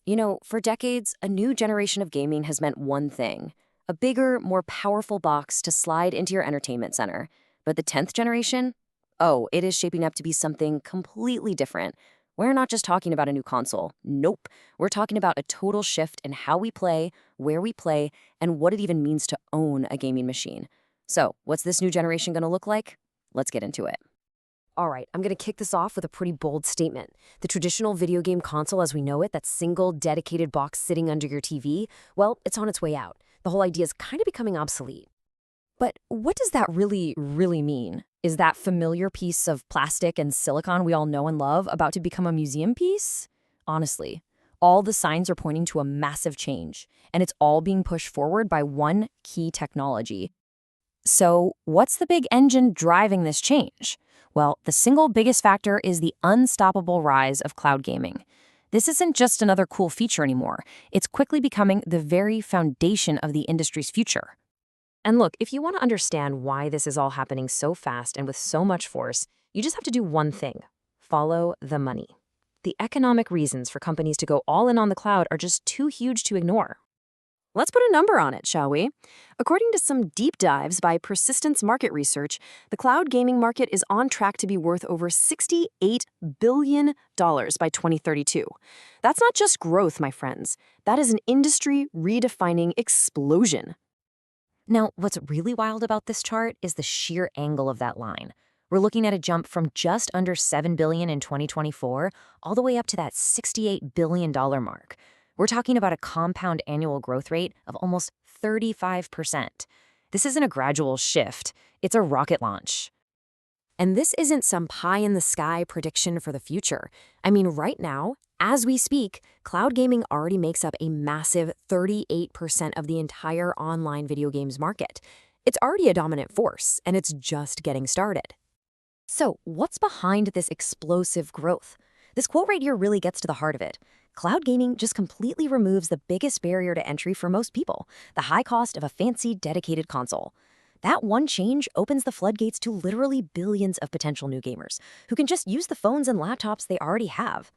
For decades, a new generation of gaming has meant one thing: a bigger, more powerful box to slide into your entertainment center. But the 10th generation? Oh, it is shaping up to be something completely different. We're not just talking about a new console. Nope. We're talking about a total shift in how we play, where we play, and what it even means to own a gaming machine. So, what's this new generation going to look like? Let's get into it. All right, I'm going to kick this off with a pretty bold statement. The traditional video game console as we know it, that single dedicated box sitting under your TV, well, it's on its way out. The whole idea is kind of becoming obsolete. But what does that really mean? Is that familiar piece of plastic and silicon we all know and love about to become a museum piece? Honestly, all the signs are pointing to a massive change, and it's all being pushed forward by one key technology. So, what's the big engine driving this change? Well, the single biggest factor is the unstoppable rise of cloud gaming. This isn't just another cool feature anymore. It's quickly becoming the very foundation of the industry's future. And look, if you want to understand why this is all happening so fast and with so much force, you just have to do one thing: follow the money. The economic reasons for companies to go all in on the cloud are just too huge to ignore. Let's put a number on it, shall we? According to some deep dives by Persistence Market Research, the cloud gaming market is on track to be worth over $68 billion by 2032. That's not just growth, my friends. That is an industry redefining explosion. Now, what's really wild about this chart is the sheer angle of that line. We're looking at a jump from just under $7 billion in 2024 all the way up to that $68 billion mark. We're talking about a compound annual growth rate of almost 35%. This isn't a gradual shift, it's a rocket launch. And this isn't some pie-in-the-sky prediction for the future. I mean, right now, as we speak, cloud gaming already makes up a massive 38% of the entire online video games market. It's already a dominant force, and it's just getting started. So, what's behind this explosive growth? This quote right here really gets to the heart of it. Cloud gaming just completely removes the biggest barrier to entry for most people: the high cost of a fancy, dedicated console. That one change opens the floodgates to literally billions of potential new gamers who can just use the phones and laptops they already have.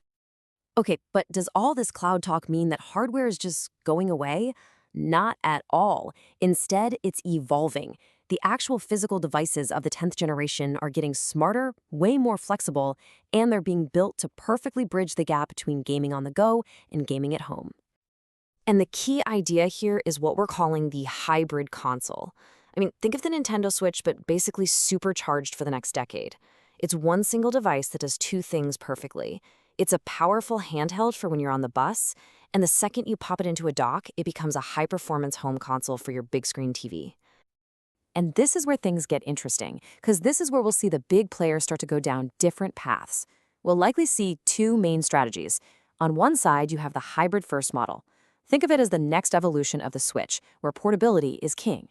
Okay, but does all this cloud talk mean that hardware is just going away? Not at all. Instead, it's evolving. The actual physical devices of the 10th generation are getting smarter, way more flexible, and they're being built to perfectly bridge the gap between gaming on the go and gaming at home. And the key idea here is what we're calling the hybrid console. I mean, think of the Nintendo Switch, but basically supercharged for the next decade. It's one single device that does two things perfectly. It's a powerful handheld for when you're on the bus, and the second you pop it into a dock, it becomes a high-performance home console for your big screen TV. And this is where things get interesting, because this is where we'll see the big players start to go down different paths. We'll likely see two main strategies. On one side, you have the hybrid first model. Think of it as the next evolution of the Switch, where portability is king.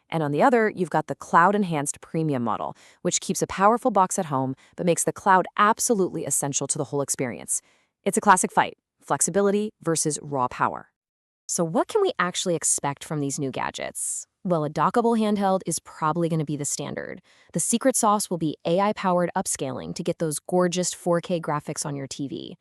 And on the other, you've got the cloud-enhanced premium model, which keeps a powerful box at home, but makes the cloud absolutely essential to the whole experience. It's a classic fight: flexibility versus raw power. So what can we actually expect from these new gadgets? Well, a dockable handheld is probably going to be the standard. The secret sauce will be AI-powered upscaling to get those gorgeous 4K graphics on your TV.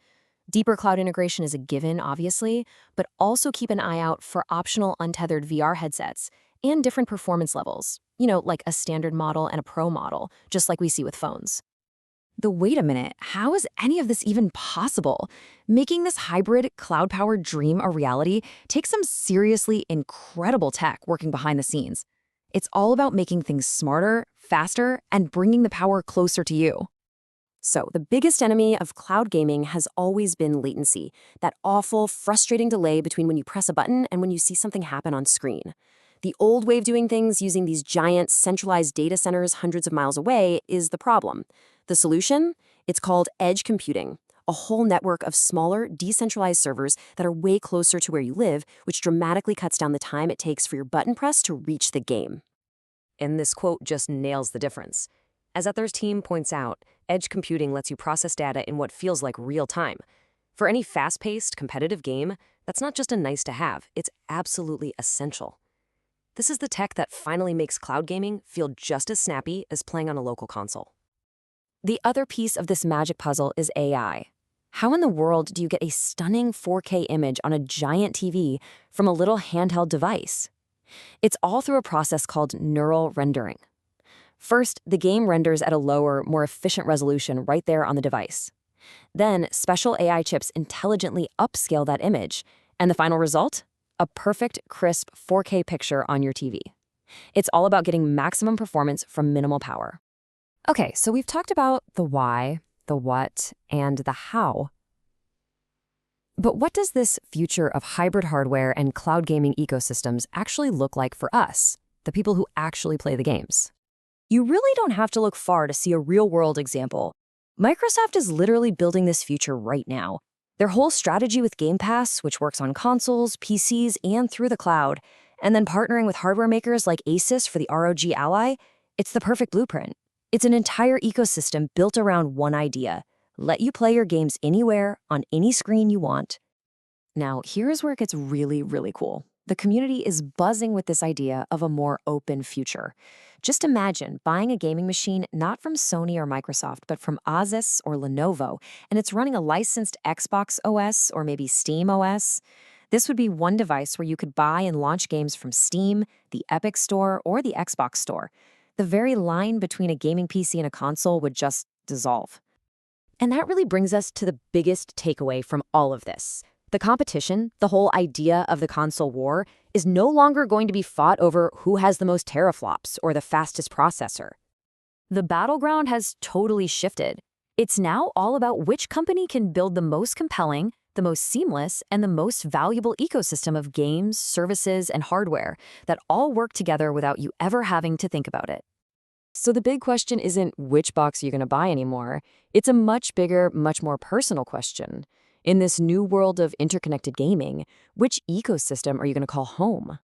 Deeper cloud integration is a given, obviously, but also keep an eye out for optional untethered VR headsets and different performance levels, like a standard model and a pro model, just like we see with phones. Wait a minute, how is any of this even possible? Making this hybrid, cloud-powered dream a reality takes some seriously incredible tech working behind the scenes. It's all about making things smarter, faster, and bringing the power closer to you. So, the biggest enemy of cloud gaming has always been latency, that awful, frustrating delay between when you press a button and when you see something happen on screen. The old way of doing things, using these giant, centralized data centers hundreds of miles away, is the problem. The solution? It's called edge computing, a whole network of smaller, decentralized servers that are way closer to where you live, which dramatically cuts down the time it takes for your button press to reach the game. And this quote just nails the difference. As Ether's team points out, edge computing lets you process data in what feels like real time. For any fast-paced, competitive game, that's not just a nice-to-have, it's absolutely essential. This is the tech that finally makes cloud gaming feel just as snappy as playing on a local console. The other piece of this magic puzzle is AI. How in the world do you get a stunning 4K image on a giant TV from a little handheld device? It's all through a process called neural rendering. First, the game renders at a lower, more efficient resolution right there on the device. Then, special AI chips intelligently upscale that image, and the final result? A perfect, crisp 4K picture on your TV. It's all about getting maximum performance from minimal power. Okay, so we've talked about the why, the what, and the how. But what does this future of hybrid hardware and cloud gaming ecosystems actually look like for us, the people who actually play the games? You really don't have to look far to see a real-world example. Microsoft is literally building this future right now. Their whole strategy with Game Pass, which works on consoles, PCs, and through the cloud, and then partnering with hardware makers like Asus for the ROG Ally, it's the perfect blueprint. It's an entire ecosystem built around one idea: let you play your games anywhere, on any screen you want. Now, here's where it gets really, really cool. The community is buzzing with this idea of a more open future. Just imagine buying a gaming machine not from Sony or Microsoft, but from Asus or Lenovo, and it's running a licensed Xbox OS or maybe Steam OS. This would be one device where you could buy and launch games from Steam, the Epic Store, or the Xbox Store. The very line between a gaming PC and a console would just dissolve. And that really brings us to the biggest takeaway from all of this. The competition, the whole idea of the console war, is no longer going to be fought over who has the most teraflops or the fastest processor. The battleground has totally shifted. It's now all about which company can build the most compelling, the most seamless, and the most valuable ecosystem of games, services, and hardware that all work together without you ever having to think about it. So the big question isn't which box you're going to buy anymore. It's a much bigger, much more personal question. In this new world of interconnected gaming, which ecosystem are you going to call home?